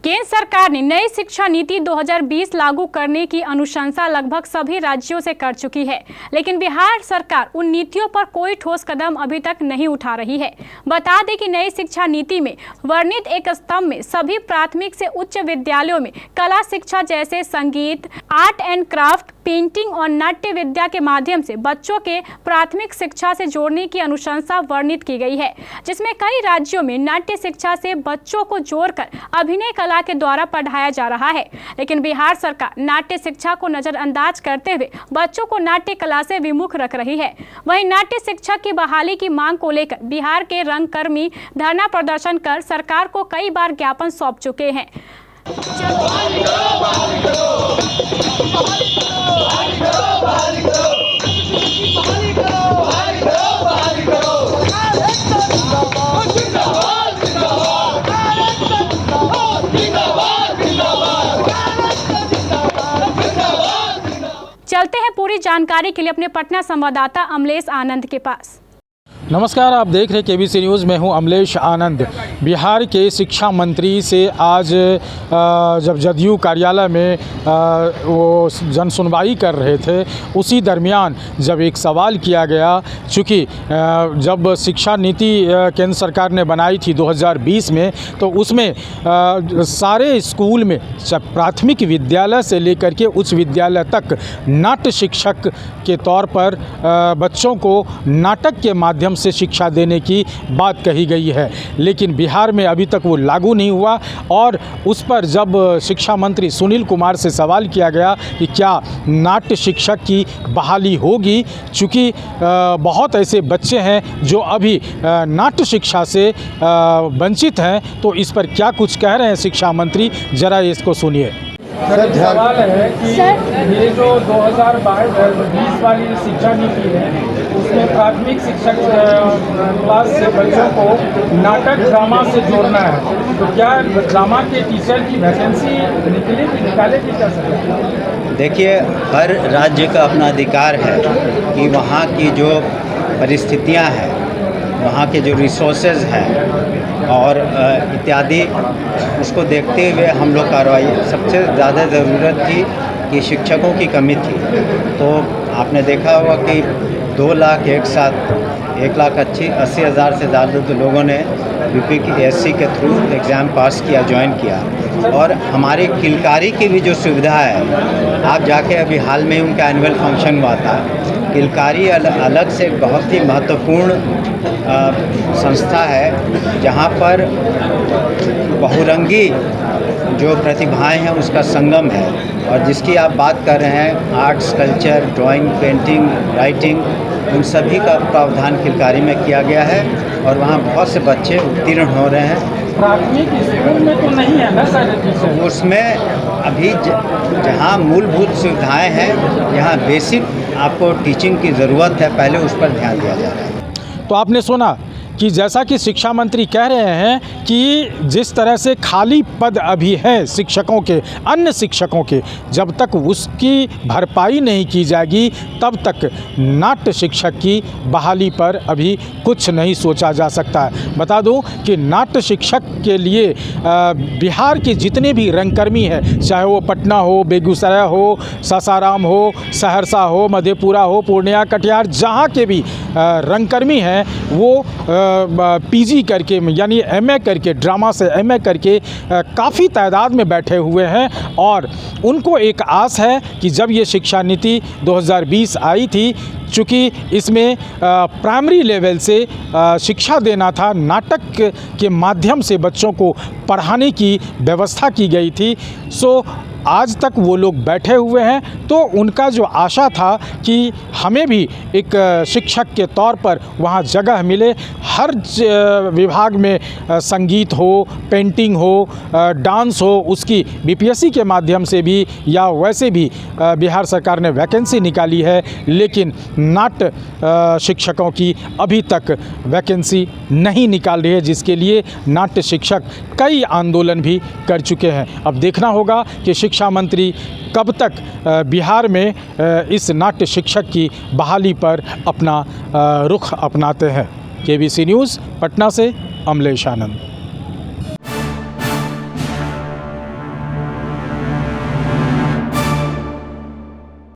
केंद्र सरकार ने नई शिक्षा नीति 2020 लागू करने की अनुशंसा लगभग सभी राज्यों से कर चुकी है, लेकिन बिहार सरकार उन नीतियों पर कोई ठोस कदम अभी तक नहीं उठा रही है। बता दें कि नई शिक्षा नीति में वर्णित एक स्तंभ में सभी प्राथमिक से उच्च विद्यालयों में कला शिक्षा जैसे संगीत, आर्ट एंड क्राफ्ट, पेंटिंग और नाट्य विद्या के माध्यम से बच्चों के प्राथमिक शिक्षा से जोड़ने की अनुशंसा वर्णित की गई है, जिसमें कई राज्यों में नाट्य शिक्षा से बच्चों को जोड़कर अभिनय कला के द्वारा पढ़ाया जा रहा है। लेकिन बिहार सरकार नाट्य शिक्षा को नजरअंदाज करते हुए बच्चों को नाट्य कला से विमुख रख रही है। वहीं नाट्य शिक्षा की बहाली की मांग को लेकर बिहार के रंगकर्मी धरना प्रदर्शन कर सरकार को कई बार ज्ञापन सौंप चुके हैं। चलते हैं पूरी जानकारी के लिए अपने पटना संवाददाता अमलेश आनंद के पास। नमस्कार, आप देख रहे केबीसी न्यूज़ में हूं अमलेश आनंद। बिहार के शिक्षा मंत्री से आज जब जदयू कार्यालय में वो जन सुनवाई कर रहे थे, उसी दरमियान जब एक सवाल किया गया, चूँकि जब शिक्षा नीति केंद्र सरकार ने बनाई थी 2020 में, तो उसमें सारे स्कूल में प्राथमिक विद्यालय से लेकर के उच्च विद्यालय तक नाट्य शिक्षक के तौर पर बच्चों को नाटक के माध्यम से शिक्षा देने की बात कही गई है। लेकिन बिहार में अभी तक वो लागू नहीं हुआ और उस पर जब शिक्षा मंत्री सुनील कुमार से सवाल किया गया कि क्या नाट्य शिक्षक की बहाली होगी, चूँकि बहुत ऐसे बच्चे हैं जो अभी नाट्य शिक्षा से वंचित हैं, तो इस पर क्या कुछ कह रहे हैं शिक्षा मंत्री, जरा इसको सुनिए। सर, सवाल है कि ये जो 2020 वाली शिक्षा नीति है, उसमें प्राथमिक शिक्षक क्लास से बच्चों को नाटक ड्रामा से जोड़ना है, तो क्या ड्रामा के टीचर की वैकेंसी निकालेगी क्या सर? देखिए, हर राज्य का अपना अधिकार है कि वहाँ की जो परिस्थितियाँ हैं, वहाँ के जो रिसोर्सेज हैं और इत्यादि, उसको देखते हुए हम लोग कार्रवाई, सबसे ज़्यादा ज़रूरत थी कि शिक्षकों की कमी थी। तो आपने देखा होगा कि 2 लाख एक साथ 1,80,000 से ज़्यादा लोगों ने यूपी की एससी के थ्रू एग्ज़ाम पास किया, ज्वाइन किया। और हमारी किलकारी की भी जो सुविधा है, आप जाके अभी हाल में उनका एनुअल फंक्शन हुआ था। किलकारी अलग से बहुत ही महत्वपूर्ण संस्था है, जहाँ पर बहुरंगी जो प्रतिभाएं हैं उसका संगम है, और जिसकी आप बात कर रहे हैं, arts, culture, drawing, painting, writing, उन सभी का प्रावधान किलकारी में किया गया है और वहाँ बहुत से बच्चे उत्तीर्ण हो रहे हैं। प्राथमिक स्कूल में तो नहीं है ना सर? उसमें अभी जहाँ मूलभूत सुविधाएं हैं, जहाँ बेसिक आपको टीचिंग की ज़रूरत है, पहले उस पर ध्यान दिया जा रहा है। तो आपने सुना कि जैसा कि शिक्षा मंत्री कह रहे हैं कि जिस तरह से खाली पद अभी हैं शिक्षकों के, अन्य शिक्षकों के, जब तक उसकी भरपाई नहीं की जाएगी तब तक नाट्य शिक्षक की बहाली पर अभी कुछ नहीं सोचा जा सकता है। बता दूं कि नाट्य शिक्षक के लिए बिहार के जितने भी रंगकर्मी हैं, चाहे वो पटना हो, बेगूसराय हो, सासाराम हो, सहरसा हो, मधेपुरा हो, पूर्णिया, कटिहार, जहाँ के भी रंगकर्मी हैं, वो पीजी करके यानी एमए करके, ड्रामा से एमए करके काफ़ी तादाद में बैठे हुए हैं और उनको एक आस है कि जब ये शिक्षा नीति 2020 आई थी, चूँकि इसमें प्राइमरी लेवल से शिक्षा देना था, नाटक के माध्यम से बच्चों को पढ़ाने की व्यवस्था की गई थी, सो आज तक वो लोग बैठे हुए हैं। तो उनका जो आशा था कि हमें भी एक शिक्षक के तौर पर वहाँ जगह मिले, हर विभाग में संगीत हो, पेंटिंग हो, डांस हो, उसकी बीपीएससी के माध्यम से भी या वैसे भी बिहार सरकार ने वैकेंसी निकाली है, लेकिन नाट्य शिक्षकों की अभी तक वैकेंसी नहीं निकाल रही है, जिसके लिए नाट्य शिक्षक कई आंदोलन भी कर चुके हैं। अब देखना होगा कि शिक्षा मंत्री कब तक बिहार में इस नाट्य शिक्षक की बहाली पर अपना रुख अपनाते हैं। केबीसी न्यूज़ पटना से अमलेश आनंद।